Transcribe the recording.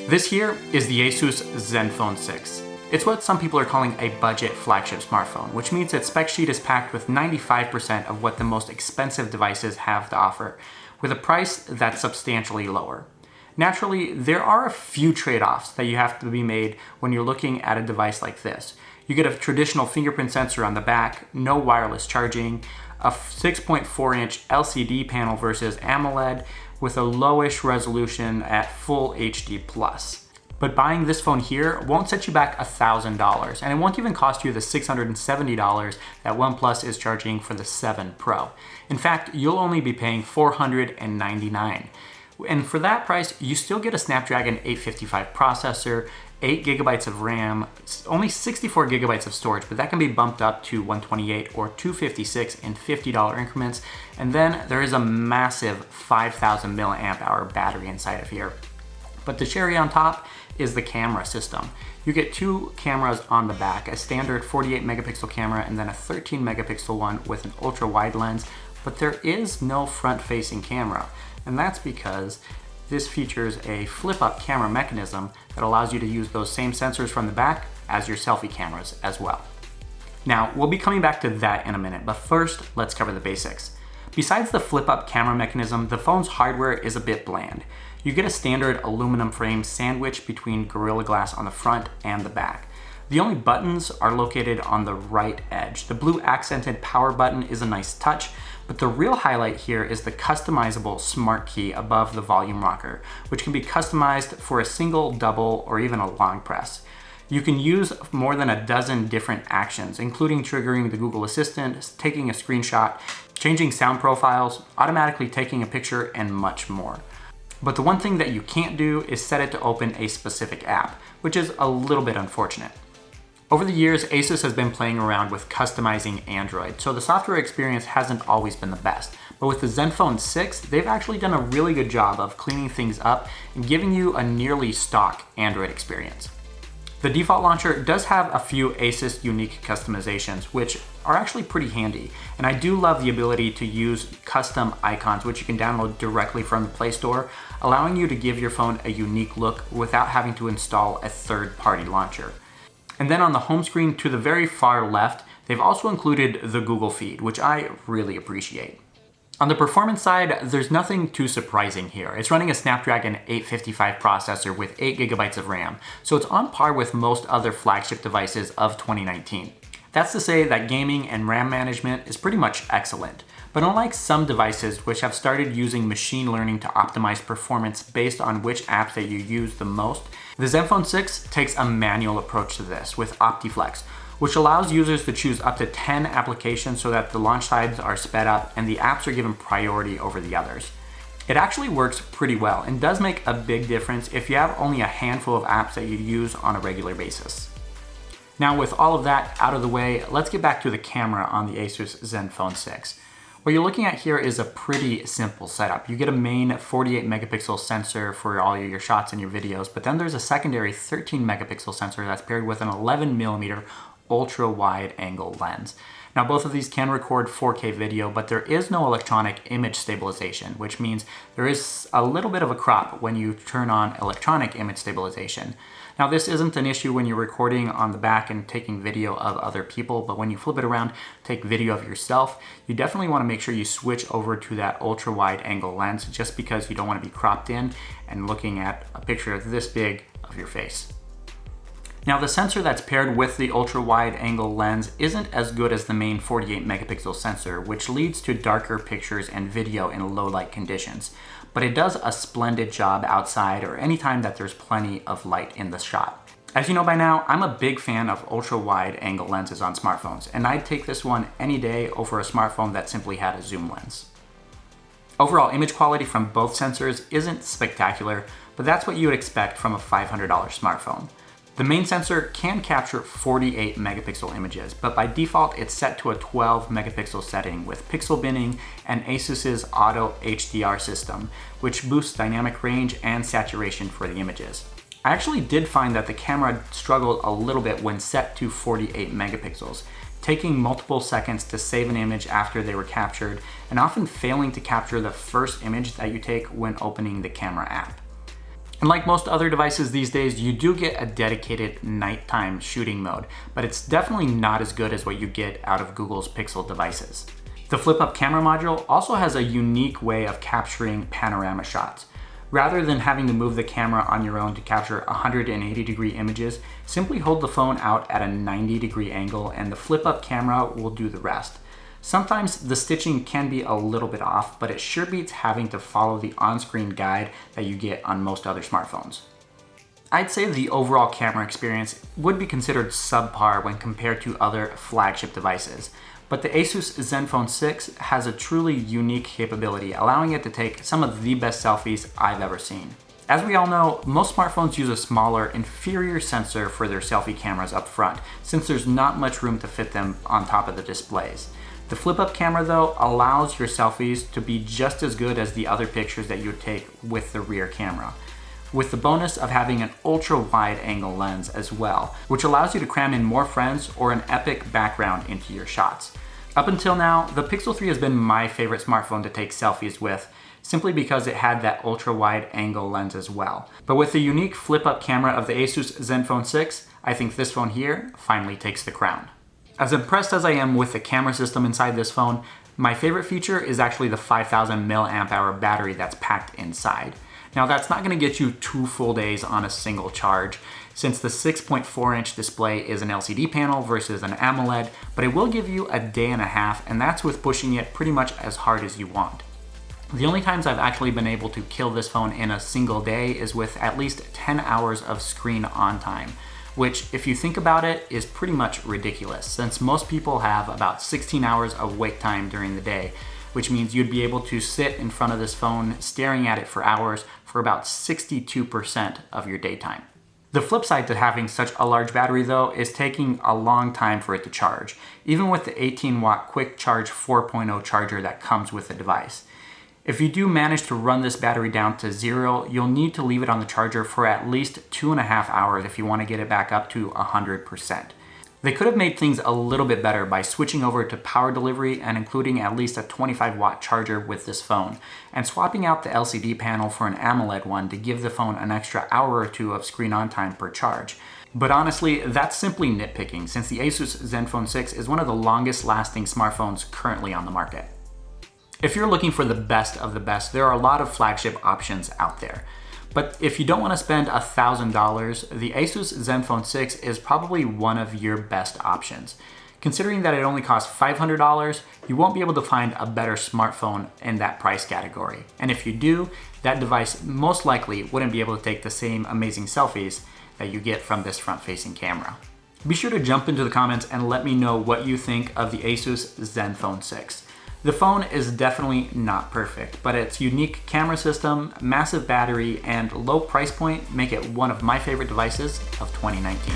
This here is the Asus Zenfone 6. It's what some people are calling a budget flagship smartphone, which means its spec sheet is packed with 95% of what the most expensive devices have to offer, with a price that's substantially lower. Naturally, there are a few trade-offs that you have to be made when you're looking at a device like this. You get a traditional fingerprint sensor on the back, no wireless charging, a 6.4-inch LCD panel versus AMOLED, with a lowish resolution at full HD+. But buying this phone here won't set you back $1,000, and it won't even cost you the $670 that OnePlus is charging for the 7 Pro. In fact, you'll only be paying $499. And for that price, you still get a Snapdragon 855 processor, 8 gigabytes of RAM, only 64 gigabytes of storage, but that can be bumped up to 128 or 256 in $50 increments. And then there is a massive 5,000 milliamp hour battery inside of here. But the cherry on top is the camera system. You get two cameras on the back, a standard 48 megapixel camera and then a 13 megapixel one with an ultra wide lens, but there is no front facing camera. And that's because this features a flip-up camera mechanism that allows you to use those same sensors from the back as your selfie cameras as well. Now, we'll be coming back to that in a minute, but first, let's cover the basics. Besides the flip-up camera mechanism, the phone's hardware is a bit bland. You get a standard aluminum frame sandwiched between Gorilla Glass on the front and the back. The only buttons are located on the right edge. The blue accented power button is a nice touch, but the real highlight here is the customizable smart key above the volume rocker, which can be customized for a single, double, or even a long press. You can use more than a dozen different actions, including triggering the Google Assistant, taking a screenshot, changing sound profiles, automatically taking a picture, and much more. But the one thing that you can't do is set it to open a specific app, which is a little bit unfortunate. Over the years, Asus has been playing around with customizing Android, so the software experience hasn't always been the best. But with the Zenfone 6, they've actually done a really good job of cleaning things up and giving you a nearly stock Android experience. The default launcher does have a few Asus unique customizations, which are actually pretty handy. And I do love the ability to use custom icons, which you can download directly from the Play Store, allowing you to give your phone a unique look without having to install a third-party launcher. And then on the home screen to the very far left, they've also included the Google feed, which I really appreciate. On the performance side, there's nothing too surprising here. It's running a Snapdragon 855 processor with 8 gigabytes of RAM, so it's on par with most other flagship devices of 2019. That's to say that gaming and RAM management is pretty much excellent. But unlike some devices which have started using machine learning to optimize performance based on which apps that you use the most, the Zenfone 6 takes a manual approach to this with OptiFlex, which allows users to choose up to 10 applications so that the launch times are sped up and the apps are given priority over the others. It actually works pretty well and does make a big difference if you have only a handful of apps that you use on a regular basis. Now with all of that out of the way, let's get back to the camera on the Asus Zenfone 6. What you're looking at here is a pretty simple setup. You get a main 48 megapixel sensor for all your shots and your videos, but then there's a secondary 13 megapixel sensor that's paired with an 11 millimeter ultra wide angle lens. Now both of these can record 4K video, but there is no electronic image stabilization, which means there is a little bit of a crop when you turn on electronic image stabilization. Now this isn't an issue when you're recording on the back and taking video of other people, but when you flip it around, take video of yourself, you definitely want to make sure you switch over to that ultra wide angle lens just because you don't want to be cropped in and looking at a picture this big of your face. Now the sensor that's paired with the ultra wide angle lens isn't as good as the main 48 megapixel sensor, which leads to darker pictures and video in low light conditions. But it does a splendid job outside or anytime that there's plenty of light in the shot. As you know by now, I'm a big fan of ultra wide angle lenses on smartphones, and I'd take this one any day over a smartphone that simply had a zoom lens. Overall image quality from both sensors isn't spectacular, but that's what you would expect from a $500 smartphone. The main sensor can capture 48 megapixel images, but by default it's set to a 12 megapixel setting with pixel binning and Asus's Auto HDR system, which boosts dynamic range and saturation for the images. I actually did find that the camera struggled a little bit when set to 48 megapixels, taking multiple seconds to save an image after they were captured, and often failing to capture the first image that you take when opening the camera app. And like most other devices these days, you do get a dedicated nighttime shooting mode, but it's definitely not as good as what you get out of Google's Pixel devices. The flip-up camera module also has a unique way of capturing panorama shots. Rather than having to move the camera on your own to capture 180-degree images, simply hold the phone out at a 90-degree angle and the flip-up camera will do the rest. Sometimes the stitching can be a little bit off, but it sure beats having to follow the on-screen guide that you get on most other smartphones. I'd say the overall camera experience would be considered subpar when compared to other flagship devices, but the Asus Zenfone 6 has a truly unique capability, allowing it to take some of the best selfies I've ever seen. As we all know, most smartphones use a smaller, inferior sensor for their selfie cameras up front, since there's not much room to fit them on top of the displays. The flip-up camera, though, allows your selfies to be just as good as the other pictures that you would take with the rear camera, with the bonus of having an ultra-wide angle lens as well, which allows you to cram in more friends or an epic background into your shots. Up until now, the Pixel 3 has been my favorite smartphone to take selfies with, simply because it had that ultra-wide angle lens as well. But with the unique flip-up camera of the Asus Zenfone 6, I think this phone here finally takes the crown. As impressed as I am with the camera system inside this phone, my favorite feature is actually the 5000 mAh battery that's packed inside. Now that's not going to get you 2 full days on a single charge, since the 6.4-inch display is an LCD panel versus an AMOLED, but it will give you a day and a half, and that's with pushing it pretty much as hard as you want. The only times I've actually been able to kill this phone in a single day is with at least 10 hours of screen on time, which, if you think about it, is pretty much ridiculous, since most people have about 16 hours of wake time during the day, which means you'd be able to sit in front of this phone staring at it for hours for about 62% of your daytime. The flip side to having such a large battery, though, is taking a long time for it to charge, even with the 18-watt Quick Charge 4.0 charger that comes with the device. If you do manage to run this battery down to 0, you'll need to leave it on the charger for at least 2.5 hours if you want to get it back up to 100%. They could have made things a little bit better by switching over to power delivery and including at least a 25-watt charger with this phone, and swapping out the LCD panel for an AMOLED one to give the phone an extra hour or 2 of screen on time per charge. But honestly, that's simply nitpicking, since the Asus Zenfone 6 is one of the longest lasting smartphones currently on the market. If you're looking for the best of the best, there are a lot of flagship options out there. But if you don't want to spend $1,000, the Asus Zenfone 6 is probably one of your best options. Considering that it only costs $500, you won't be able to find a better smartphone in that price category. And if you do, that device most likely wouldn't be able to take the same amazing selfies that you get from this front-facing camera. Be sure to jump into the comments and let me know what you think of the Asus Zenfone 6. The phone is definitely not perfect, but its unique camera system, massive battery, and low price point make it one of my favorite devices of 2019.